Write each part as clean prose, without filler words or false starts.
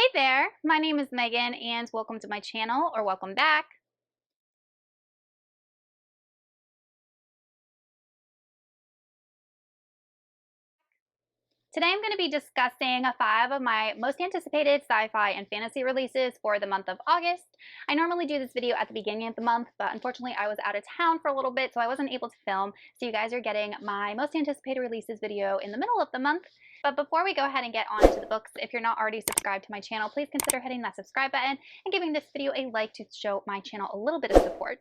Hey there, my name is Megan and welcome to my channel, or welcome back. Today I'm going to be discussing 5 of my most anticipated sci-fi and fantasy releases for the month of August. I normally do this video at the beginning of the month, but unfortunately I was out of town for a little bit, so I wasn't able to film. So you guys are getting my most anticipated releases video in the middle of the month. But before we go ahead and get on to the books, if you're not already subscribed to my channel, please consider hitting that subscribe button and giving this video a like to show my channel a little bit of support.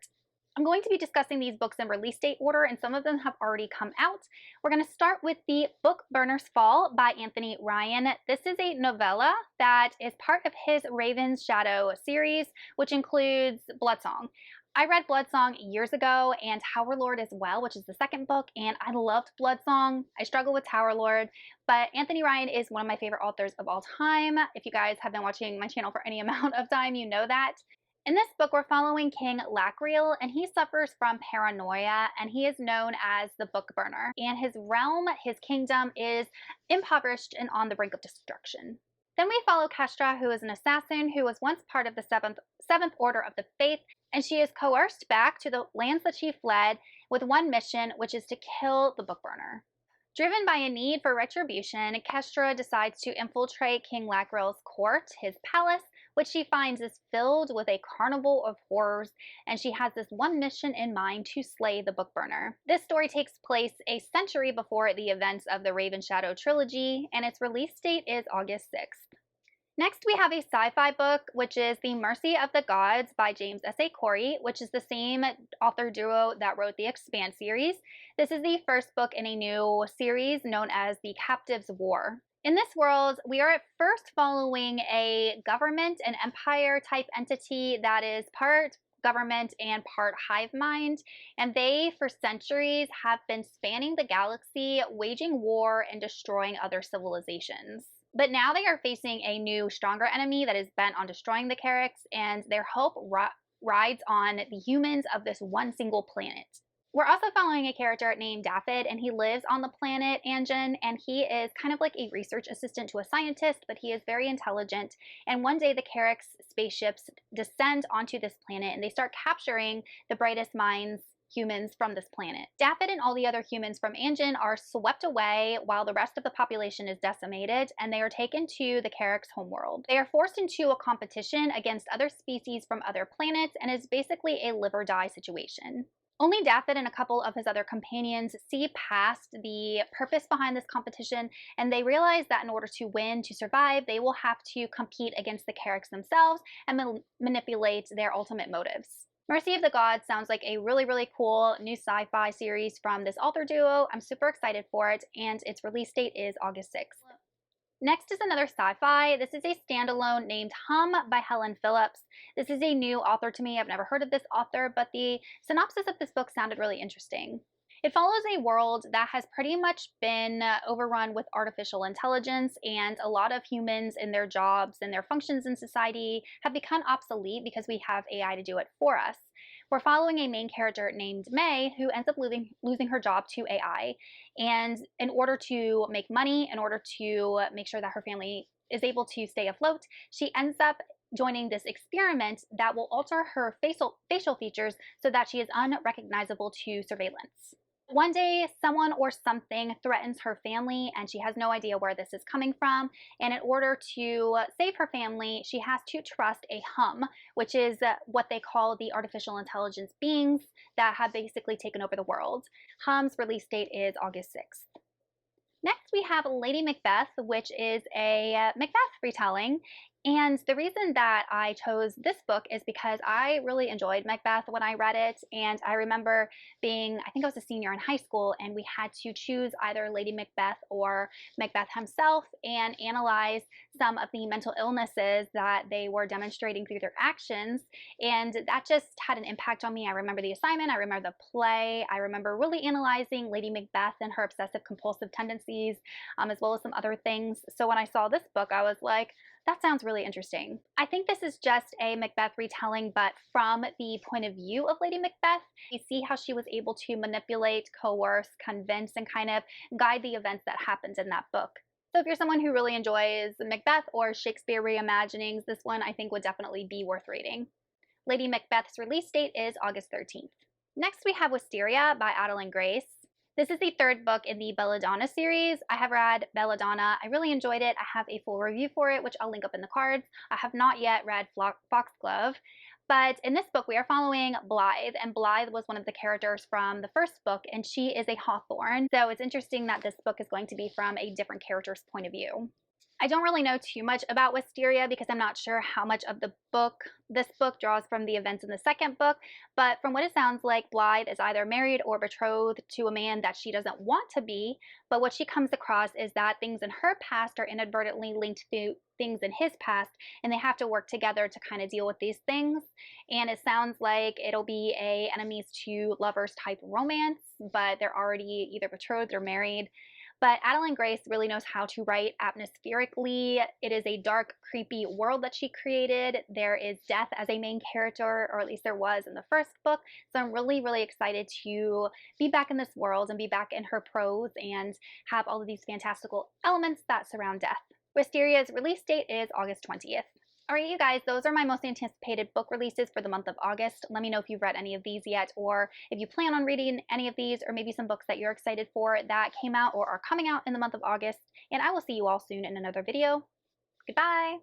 I'm going to be discussing these books in release date order, and some of them have already come out. We're going to start with The Book Burner's Fall by Anthony Ryan. This is a novella that is part of his Raven's Shadow series, which includes Bloodsong. I read Bloodsong years ago and Tower Lord as well, which is the second book, and I loved Bloodsong. I struggle with Tower Lord, but Anthony Ryan is one of my favorite authors of all time. If you guys have been watching my channel for any amount of time, you know that. In this book, we're following King Lacriel, and he suffers from paranoia, and he is known as the Book Burner. And his realm, his kingdom, is impoverished and on the brink of destruction. Then we follow Kestra, who is an assassin who was once part of the seventh Order of the Faith, and she is coerced back to the lands that she fled with one mission, which is to kill the Book Burner. Driven by a need for retribution, Kestra decides to infiltrate King Lacriel's court, his palace, which she finds is filled with a carnival of horrors, and she has this one mission in mind: to slay the Book Burner. This story takes place a century before the events of the Raven Shadow trilogy, and its release date is August 6th. Next, we have a sci-fi book, which is The Mercy of the Gods by James S.A. Corey, which is the same author duo that wrote the Expanse series. This is the first book in a new series known as The Captives' War. In this world, we are at first following a government and empire type entity that is part government and part hive mind, and they for centuries have been spanning the galaxy, waging war and destroying other civilizations. But now they are facing a new, stronger enemy that is bent on destroying the Carricks, and their hope rides on the humans of this one single planet. We're also following a character named Daphid, and he lives on the planet Anjin, and he is kind of like a research assistant to a scientist, but he is very intelligent. And one day the Carricks spaceships descend onto this planet, and they start capturing the brightest minds, humans from this planet. Daphid and all the other humans from Anjin are swept away while the rest of the population is decimated, and they are taken to the Carricks' homeworld. They are forced into a competition against other species from other planets, and is basically a live or die situation. Only Daphid and a couple of his other companions see past the purpose behind this competition, and they realize that in order to win, to survive, they will have to compete against the Carricks themselves and manipulate their ultimate motives. Mercy of the Gods sounds like a really cool new sci-fi series from this author duo. I'm super excited for it, and its release date is August 6th. Next is another sci-fi. This is a standalone named Hum by Helen Phillips. This is a new author to me. I've never heard of this author, but the synopsis of this book sounded really interesting. It follows a world that has pretty much been overrun with artificial intelligence, and a lot of humans in their jobs and their functions in society have become obsolete because we have AI to do it for us. We're following a main character named May, who ends up losing her job to AI. And in order to make money, in order to make sure that her family is able to stay afloat, she ends up joining this experiment that will alter her facial features so that she is unrecognizable to surveillance. One day, someone or something threatens her family, and she has no idea where this is coming from. And in order to save her family, she has to trust a hum, which is what they call the artificial intelligence beings that have basically taken over the world. Hum's release date is August 6th. Next, we have Lady Macbeth, which is a Macbeth retelling. And the reason that I chose this book is because I really enjoyed Macbeth when I read it. And I remember I think I was a senior in high school, and we had to choose either Lady Macbeth or Macbeth himself and analyze some of the mental illnesses that they were demonstrating through their actions. And that just had an impact on me. I remember the assignment, I remember the play, I remember really analyzing Lady Macbeth and her obsessive compulsive tendencies, as well as some other things. So when I saw this book, I was like, that sounds really interesting. I think this is just a Macbeth retelling, but from the point of view of Lady Macbeth. You see how she was able to manipulate, coerce, convince, and kind of guide the events that happened in that book. So if you're someone who really enjoys Macbeth or Shakespeare reimaginings, this one I think would definitely be worth reading. Lady Macbeth's release date is August 13th. Next we have Wisteria by Adalyn Grace. This is the third book in the Belladonna series. I have read Belladonna. I really enjoyed it. I have a full review for it, which I'll link up in the cards. I have not yet read Foxglove. But in this book, we are following Blythe, and Blythe was one of the characters from the first book, and she is a Hawthorne. So it's interesting that this book is going to be from a different character's point of view. I don't really know too much about Wisteria because I'm not sure how much of this book draws from the events in the second book, but from what it sounds like, Blythe is either married or betrothed to a man that she doesn't want to be, but what she comes across is that things in her past are inadvertently linked to things in his past, and they have to work together to kind of deal with these things. And it sounds like it'll be a enemies to lovers type romance, but they're already either betrothed or married. But Adalyn Grace really knows how to write atmospherically. It is a dark, creepy world that she created. There is death as a main character, or at least there was in the first book. So I'm really, really excited to be back in this world and be back in her prose and have all of these fantastical elements that surround death. Wisteria's release date is August 20th. Alright, you guys, those are my most anticipated book releases for the month of August. Let me know if you've read any of these yet, or if you plan on reading any of these, or maybe some books that you're excited for that came out or are coming out in the month of August. And I will see you all soon in another video. Goodbye!